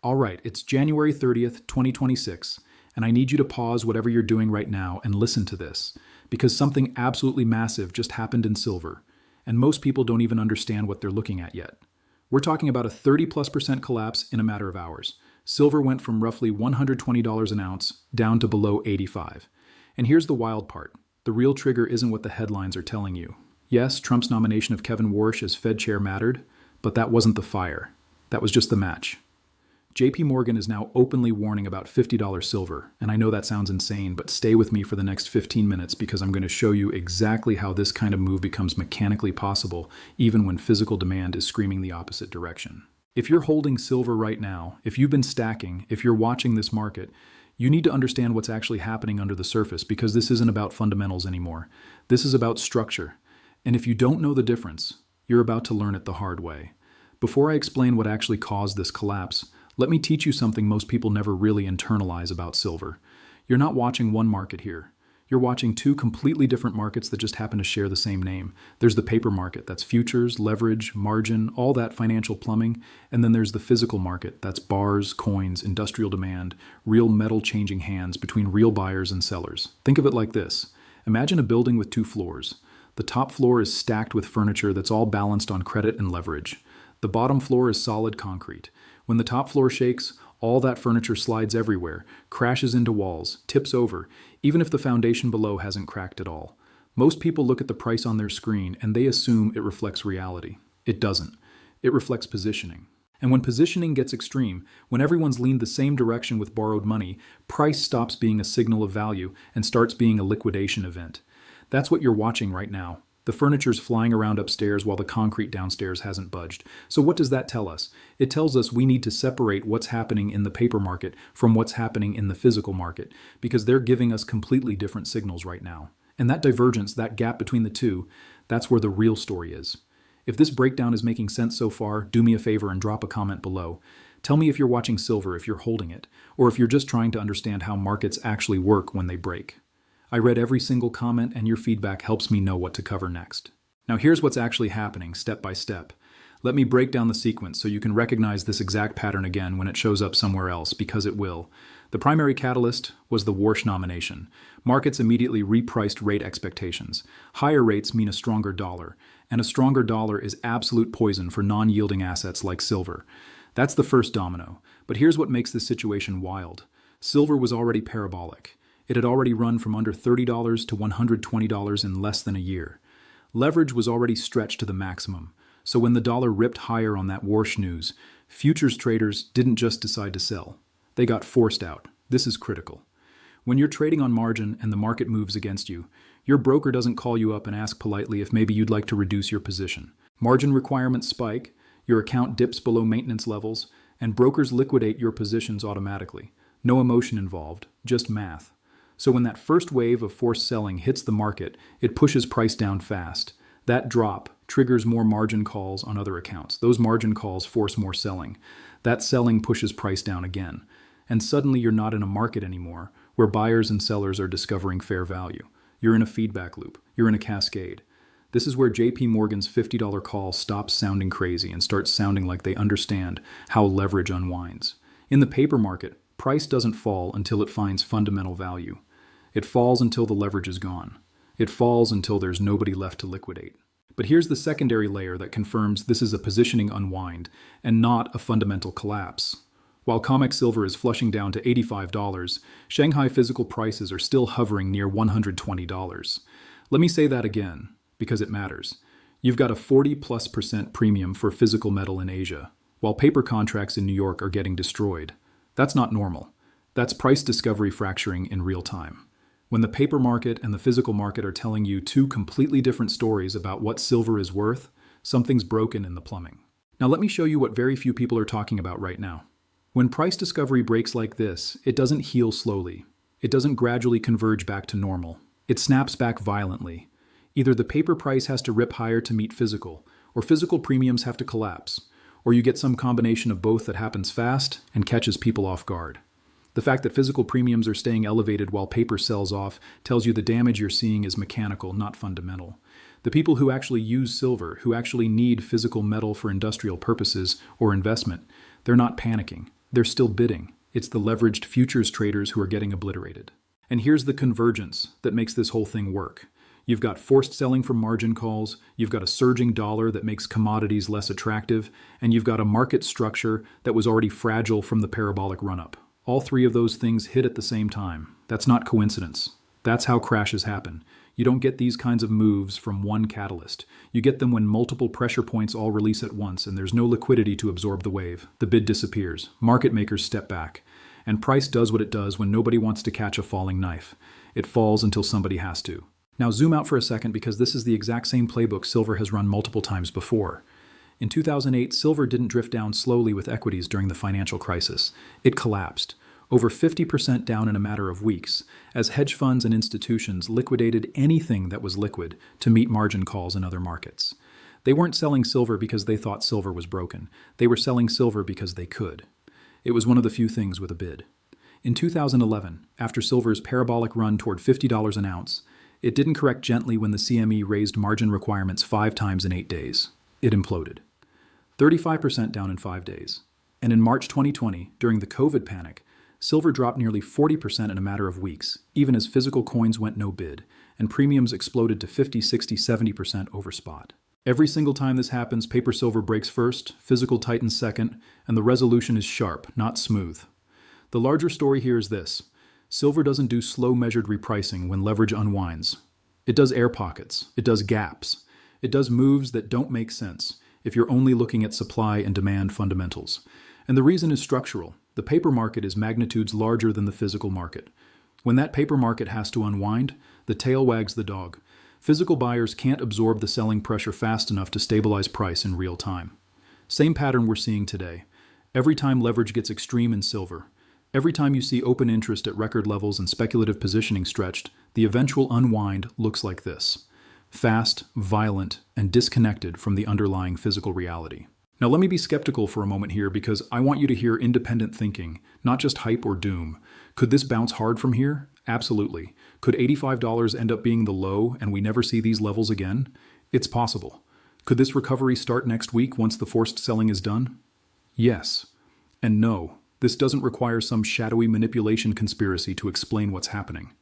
All right, it's January 30th, 2026, and I need you to pause whatever you're doing right now and listen to this, because something absolutely massive just happened in silver, and most people don't even understand what they're looking at yet. We're talking about a 30+% collapse in a matter of hours. Silver went from roughly $120 an ounce down to below 85. And here's the wild part. The real trigger isn't what the headlines are telling you. Yes, Trump's nomination of Kevin Warsh as Fed chair mattered, but that wasn't the fire. That was just the match. JPMorgan is now openly warning about $50 silver, and I know that sounds insane, but stay with me for the next 15 minutes because I'm going to show you exactly how this kind of move becomes mechanically possible, even when physical demand is screaming the opposite direction. If you're holding silver right now, if you've been stacking, if you're watching this market, you need to understand what's actually happening under the surface because this isn't about fundamentals anymore. This is about structure. And if you don't know the difference, you're about to learn it the hard way. Before I explain what actually caused this collapse, let me teach you something most people never really internalize about silver. You're not watching one market here. You're watching two completely different markets that just happen to share the same name. There's the paper market, that's futures, leverage, margin, all that financial plumbing. And then there's the physical market, that's bars, coins, industrial demand, real metal changing hands between real buyers and sellers. Think of it like this. Imagine a building with two floors. The top floor is stacked with furniture that's all balanced on credit and leverage. The bottom floor is solid concrete. When the top floor shakes, all that furniture slides everywhere, crashes into walls, tips over, even if the foundation below hasn't cracked at all. Most people look at the price on their screen and they assume it reflects reality. It doesn't. It reflects positioning. And when positioning gets extreme, when everyone's leaned the same direction with borrowed money, price stops being a signal of value and starts being a liquidation event. That's what you're watching right now. The furniture's flying around upstairs while the concrete downstairs hasn't budged. So what does that tell us? It tells us we need to separate what's happening in the paper market from what's happening in the physical market, because they're giving us completely different signals right now. And that divergence, that gap between the two, that's where the real story is. If this breakdown is making sense so far, do me a favor and drop a comment below. Tell me if you're watching silver, if you're holding it, or if you're just trying to understand how markets actually work when they break. I read every single comment, and your feedback helps me know what to cover next. Now here's what's actually happening, step by step. Let me break down the sequence so you can recognize this exact pattern again when it shows up somewhere else, because it will. The primary catalyst was the Warsh nomination. Markets immediately repriced rate expectations. Higher rates mean a stronger dollar, and a stronger dollar is absolute poison for non-yielding assets like silver. That's the first domino. But here's what makes this situation wild. Silver was already parabolic. It had already run from under $30 to $120 in less than a year. Leverage was already stretched to the maximum. So when the dollar ripped higher on that Warsh news, futures traders didn't just decide to sell. They got forced out. This is critical. When you're trading on margin and the market moves against you, your broker doesn't call you up and ask politely if maybe you'd like to reduce your position. Margin requirements spike, your account dips below maintenance levels, and brokers liquidate your positions automatically. No emotion involved, just math. So when that first wave of forced selling hits the market, it pushes price down fast. That drop triggers more margin calls on other accounts. Those margin calls force more selling. That selling pushes price down again. And suddenly you're not in a market anymore where buyers and sellers are discovering fair value. You're in a feedback loop. You're in a cascade. This is where JPMorgan's $50 call stops sounding crazy and starts sounding like they understand how leverage unwinds. In the paper market, price doesn't fall until it finds fundamental value. It falls until the leverage is gone. It falls until there's nobody left to liquidate. But here's the secondary layer that confirms this is a positioning unwind and not a fundamental collapse. While Comex silver is flushing down to $85, Shanghai physical prices are still hovering near $120. Let me say that again, because it matters. You've got a 40+% premium for physical metal in Asia, while paper contracts in New York are getting destroyed. That's not normal. That's price discovery fracturing in real time. When the paper market and the physical market are telling you two completely different stories about what silver is worth, something's broken in the plumbing. Now let me show you what very few people are talking about right now. When price discovery breaks like this, it doesn't heal slowly. It doesn't gradually converge back to normal. It snaps back violently. Either the paper price has to rip higher to meet physical, or physical premiums have to collapse, or you get some combination of both that happens fast and catches people off guard. The fact that physical premiums are staying elevated while paper sells off tells you the damage you're seeing is mechanical, not fundamental. The people who actually use silver, who actually need physical metal for industrial purposes or investment, they're not panicking. They're still bidding. It's the leveraged futures traders who are getting obliterated. And here's the convergence that makes this whole thing work. You've got forced selling from margin calls, you've got a surging dollar that makes commodities less attractive, and you've got a market structure that was already fragile from the parabolic run-up. All three of those things hit at the same time. That's not coincidence. That's how crashes happen. You don't get these kinds of moves from one catalyst. You get them when multiple pressure points all release at once and there's no liquidity to absorb the wave. The bid disappears. Market makers step back. And price does what it does when nobody wants to catch a falling knife. It falls until somebody has to. Now zoom out for a second because this is the exact same playbook silver has run multiple times before. In 2008, silver didn't drift down slowly with equities during the financial crisis. It collapsed. Over 50% down in a matter of weeks, as hedge funds and institutions liquidated anything that was liquid to meet margin calls in other markets. They weren't selling silver because they thought silver was broken. They were selling silver because they could. It was one of the few things with a bid. In 2011, after silver's parabolic run toward $50 an ounce, it didn't correct gently when the CME raised margin requirements 5 times in 8 days. It imploded. 35% down in 5 days. And in March 2020, during the COVID panic, silver dropped nearly 40% in a matter of weeks, even as physical coins went no bid, and premiums exploded to 50, 60, 70% over spot. Every single time this happens, paper silver breaks first, physical tightens second, and the resolution is sharp, not smooth. The larger story here is this. Silver doesn't do slow measured repricing when leverage unwinds. It does air pockets. It does gaps. It does moves that don't make sense if you're only looking at supply and demand fundamentals. And the reason is structural. The paper market is magnitudes larger than the physical market. When that paper market has to unwind, the tail wags the dog. Physical buyers can't absorb the selling pressure fast enough to stabilize price in real time. Same pattern we're seeing today. Every time leverage gets extreme in silver, every time you see open interest at record levels and speculative positioning stretched, the eventual unwind looks like this. Fast, violent, and disconnected from the underlying physical reality. Now let me be skeptical for a moment here because I want you to hear independent thinking, not just hype or doom. Could this bounce hard from here? Absolutely. Could $85 end up being the low and we never see these levels again? It's possible. Could this recovery start next week once the forced selling is done? Yes. And no, this doesn't require some shadowy manipulation conspiracy to explain what's happening.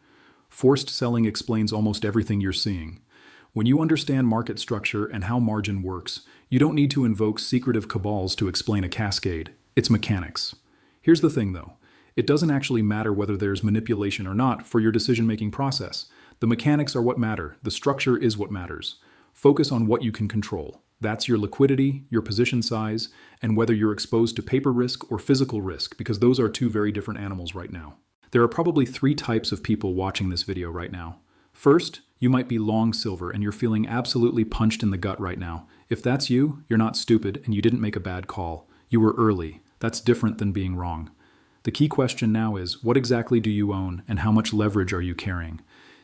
Forced selling explains almost everything you're seeing. When you understand market structure and how margin works, you don't need to invoke secretive cabals to explain a cascade. It's mechanics. Here's the thing though. It doesn't actually matter whether there's manipulation or not for your decision-making process. The mechanics are what matter. The structure is what matters. Focus on what you can control. That's your liquidity, your position size, and whether you're exposed to paper risk or physical risk, because those are two very different animals right now. There are probably 3 types of people watching this video right now. First, you might be long silver and you're feeling absolutely punched in the gut right now. If that's you, you're not stupid and you didn't make a bad call. You were early. That's different than being wrong. The key question now is, what exactly do you own and how much leverage are you carrying?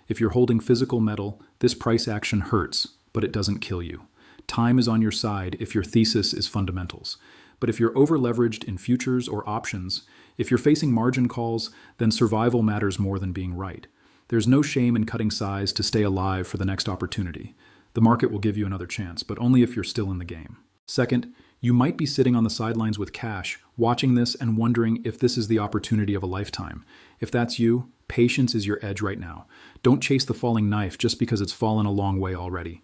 If you're holding physical metal, this price action hurts, but it doesn't kill you. Time is on your side if your thesis is fundamentals. But if you're over-leveraged in futures or options, if you're facing margin calls, then survival matters more than being right. There's no shame in cutting size to stay alive for the next opportunity. The market will give you another chance, but only if you're still in the game. Second, you might be sitting on the sidelines with cash, watching this and wondering if this is the opportunity of a lifetime. If that's you, patience is your edge right now. Don't chase the falling knife just because it's fallen a long way already.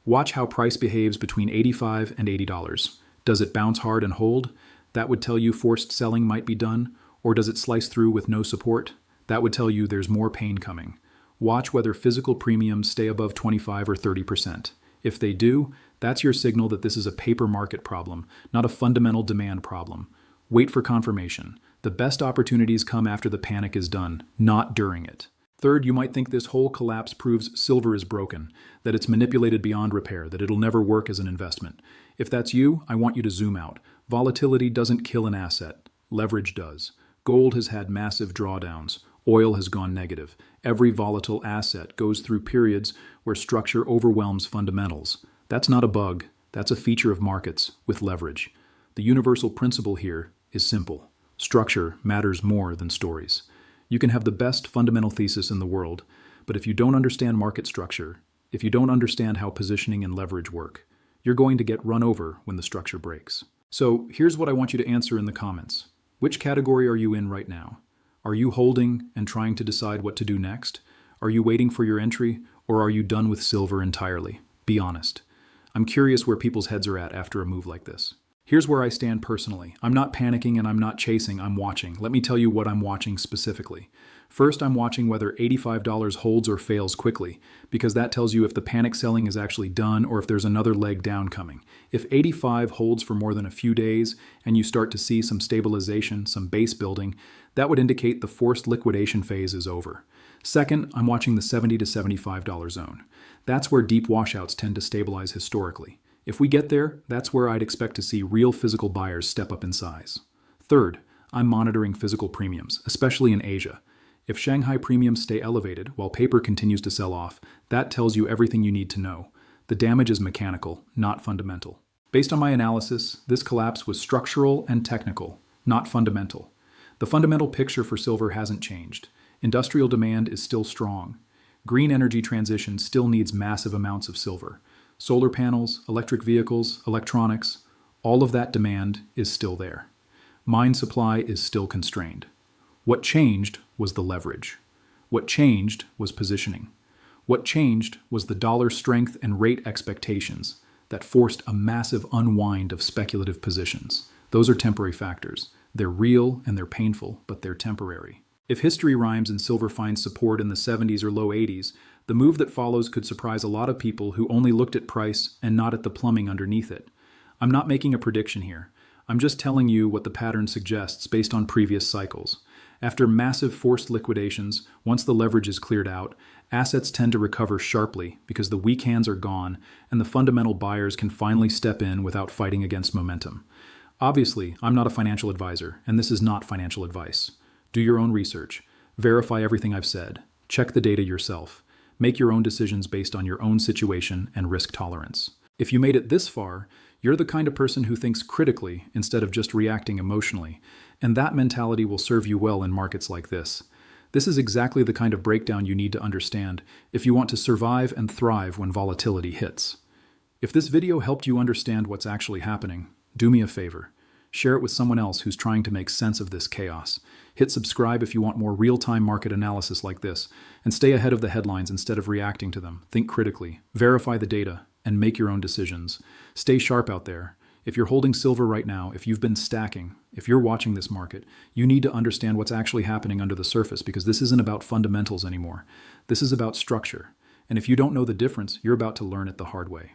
Watch how price behaves between $85 and $80. Does it bounce hard and hold? That would tell you forced selling might be done. Or does it slice through with no support? That would tell you there's more pain coming. Watch whether physical premiums stay above 25 or 30%. If they do, that's your signal that this is a paper market problem, not a fundamental demand problem. Wait for confirmation. The best opportunities come after the panic is done, not during it. Third, you might think this whole collapse proves silver is broken, that it's manipulated beyond repair, that it'll never work as an investment. If that's you, I want you to zoom out. Volatility doesn't kill an asset. Leverage does. Gold has had massive drawdowns. Oil has gone negative. Every volatile asset goes through periods where structure overwhelms fundamentals. That's not a bug. That's a feature of markets with leverage. The universal principle here is simple. Structure matters more than stories. You can have the best fundamental thesis in the world, but if you don't understand market structure, if you don't understand how positioning and leverage work, you're going to get run over when the structure breaks. So here's what I want you to answer in the comments. Which category are you in right now? Are you holding and trying to decide what to do next? Are you waiting for your entry, or are you done with silver entirely? Be honest. I'm curious where people's heads are at after a move like this. Here's where I stand personally. I'm not panicking and I'm not chasing, I'm watching. Let me tell you what I'm watching specifically. First, I'm watching whether $85 holds or fails quickly, because that tells you if the panic selling is actually done or if there's another leg down coming. If 85 holds for more than a few days and you start to see some stabilization, some base building, that would indicate the forced liquidation phase is over. Second, I'm watching the $70 to $75 zone. That's where deep washouts tend to stabilize historically. If we get there, that's where I'd expect to see real physical buyers step up in size. Third, I'm monitoring physical premiums, especially in Asia. If Shanghai premiums stay elevated while paper continues to sell off, that tells you everything you need to know. The damage is mechanical, not fundamental. Based on my analysis, this collapse was structural and technical, not fundamental. The fundamental picture for silver hasn't changed. Industrial demand is still strong. Green energy transition still needs massive amounts of silver. Solar panels, electric vehicles, electronics, all of that demand is still there. Mine supply is still constrained. What changed was the leverage. What changed was positioning. What changed was the dollar strength and rate expectations that forced a massive unwind of speculative positions. Those are temporary factors. They're real and they're painful, but they're temporary. If history rhymes and silver finds support in the 70s or low 80s, the move that follows could surprise a lot of people who only looked at price and not at the plumbing underneath it. I'm not making a prediction here. I'm just telling you what the pattern suggests based on previous cycles. After massive forced liquidations, once the leverage is cleared out, assets tend to recover sharply because the weak hands are gone and the fundamental buyers can finally step in without fighting against momentum. Obviously, I'm not a financial advisor, and this is not financial advice. Do your own research. Verify everything I've said. Check the data yourself. Make your own decisions based on your own situation and risk tolerance. If you made it this far, you're the kind of person who thinks critically instead of just reacting emotionally, and that mentality will serve you well in markets like this. This is exactly the kind of breakdown you need to understand if you want to survive and thrive when volatility hits. If this video helped you understand what's actually happening, do me a favor. Share it with someone else who's trying to make sense of this chaos. Hit subscribe if you want more real-time market analysis like this, and stay ahead of the headlines instead of reacting to them. Think critically, verify the data, and make your own decisions. Stay sharp out there. If you're holding silver right now, if you've been stacking, if you're watching this market, you need to understand what's actually happening under the surface, because this isn't about fundamentals anymore. This is about structure. And if you don't know the difference, you're about to learn it the hard way.